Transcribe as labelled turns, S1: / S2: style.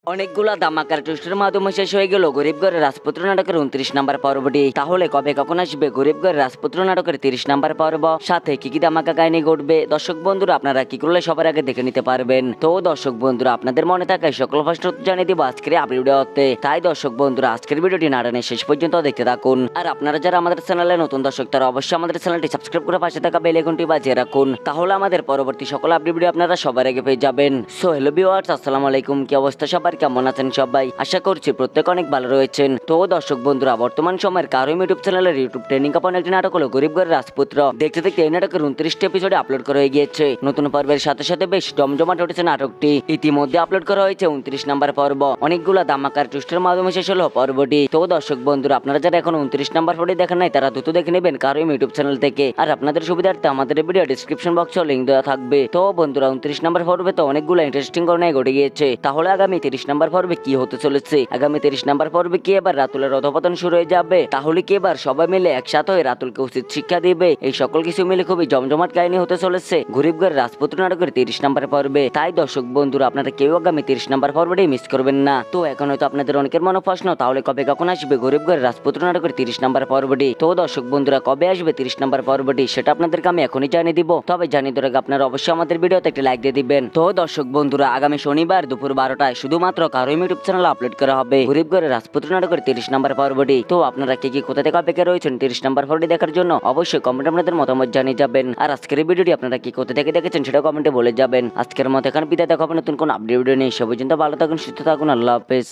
S1: অনেকগুলা ধামাকার টুইস্টের মাধ্যমে শেষ হয়ে গেল গরিব ঘরের রাজপুত্র নাটকের 29 নাম্বার পর্বটি। তাহলে কবে কখন আসবে গরিব ঘরের রাজপুত্র নাটকের 30 নাম্বার পর্ব, সাথে কি কি ধামাকা কাহিনী ঘটবে? দর্শক বন্ধুরা, আপনারা কি করলে সবার আগে দেখে নিতে পারবেন? তো দর্শক বন্ধুরা, আপনাদের মনে থাকা সকল প্রশ্ন জানিয়ে দিব আজকের ভিডিওতে। তাই দর্শক বন্ধুরা, আজকের ভিডিওটি না টেনে শেষ পর্যন্ত দেখতে থাকুন। আর আপনারা যারা আমাদের চ্যানেলে নতুন দর্শক, তারা অবশ্যই আমাদের চ্যানেলটি সাবস্ক্রাইব করে পাশে থাকা বেল আইকনটি বাজিয়ে রাখুন, তাহলে আমাদের পরবর্তী সকল আপডেট ভিডিও আপনারা সবার আগে পেয়ে যাবেন। সো হ্যালো ভিউয়ার্স, আসসালামু আলাইকুম। কি অবস্থা সবার, কেমন আছেন সবাই? আশা করছি প্রত্যেক অনেক ভালো রয়েছেন। তো দর্শক বন্ধুরা, বর্তমান সময়ের কারো ইউটিউব চ্যানেলের ইউটিউব ট্রেনিং কাপন একটি নাটক হলো গরিব ঘরের রাজপুত্র। দেখতে দেখতে এই নাটকের 29টি এপিসোডে আপলোড করা হয়ে গিয়েছে। নতুন পর্বের সাথে সাথে বেশ জমজমাট উঠেছে নাটকটি। ইতিমধ্যে আপলোড করা হয়েছে 29 নাম্বার পর্ব। অনেকগুলা ধামাকার টুইস্টের মাধ্যমে শেষ হলো পর্বটি। তো দর্শক বন্ধুরা, আপনারা যারা এখন 29 নাম্বার পর্বটি দেখেন নাই, তারা দ্রুত দেখে নেবেন কারো ইউটিউব চ্যানেল থেকে। আর আপনাদের সুবিধার্থে আমাদের ভিডিও ডিসক্রিপশন বক্সে লিংক দেওয়া থাকবে। তো বন্ধুরা, 29 নাম্বার পর্বে তো অনেকগুলো ইন্টারেস্টিং ঘটনাই ঘটে গিয়েছে। তাহলে আগামী 30 নাম্বার পর্বে কি হতে চলেছে? আগামী 30 নাম্বার পর্বে কি এবার রাতুলের অধপতন শুরু হয়ে যাবে? তাহলে কি এবার সবাই মিলে একসাথে হয়ে রাতুলকে উচিত শিক্ষা দিবে? এই সকল কিছু মিলে খুবই জমজমাট কাহিনী হতে চলেছে গরিব ঘরের রাজপুত্র নাটকের 30 নাম্বার পর্বে। তাই দর্শক বন্ধুরা, আপনারা কেউ আগামী 30 নাম্বার পর্বটি মিস করবেন না। তো এখন হয়তো আপনাদের অনেকের মনে প্রশ্ন, তাহলে কবে কখন আসবে গরিব ঘরের রাজপুত্র নাটকের 30 নাম্বার পর্বটি? তো দর্শক বন্ধুরা, কবে আসবে 30 নাম্বার পর্বটি সেটা আপনাদেরকে আমি এখনই জানিয়ে দিব। তবে জানিয়ে দেওয়ার আগে আপনারা অবশ্যই আমাদের ভিডিওতে একটা লাইক দিয়ে দিবেন। তো দর্শক বন্ধুরা, আগামী শনিবার দুপুর 12টায় শুধুমাত্র কারো ইউটিউব চ্যানেলে আপলোড করা হবে গরিব ঘরের রাজপুত্র নাটকের 30 নাম্বার পর্বটি। তো আপনারা কি কি কোথা থেকে অপেক্ষা রয়েছেন 30 নাম্বার পর্বটি দেখার জন্য? অবশ্যই কমেন্টে আপনাদের মতামত জানিয়ে যাবেন। আর আজকের এই ভিডিওটি আপনারা কি কোথা থেকে দেখেছেন সেটা কমেন্টে বলে যাবেন। আজকের মতো এখানে বিদায়, দেখা হবে নতুন কোন আপডেট ভিডিও নিয়ে। সে পর্যন্ত ভালো থাকুন, সুস্থ থাকুন, আল্লাহ হাফেজ।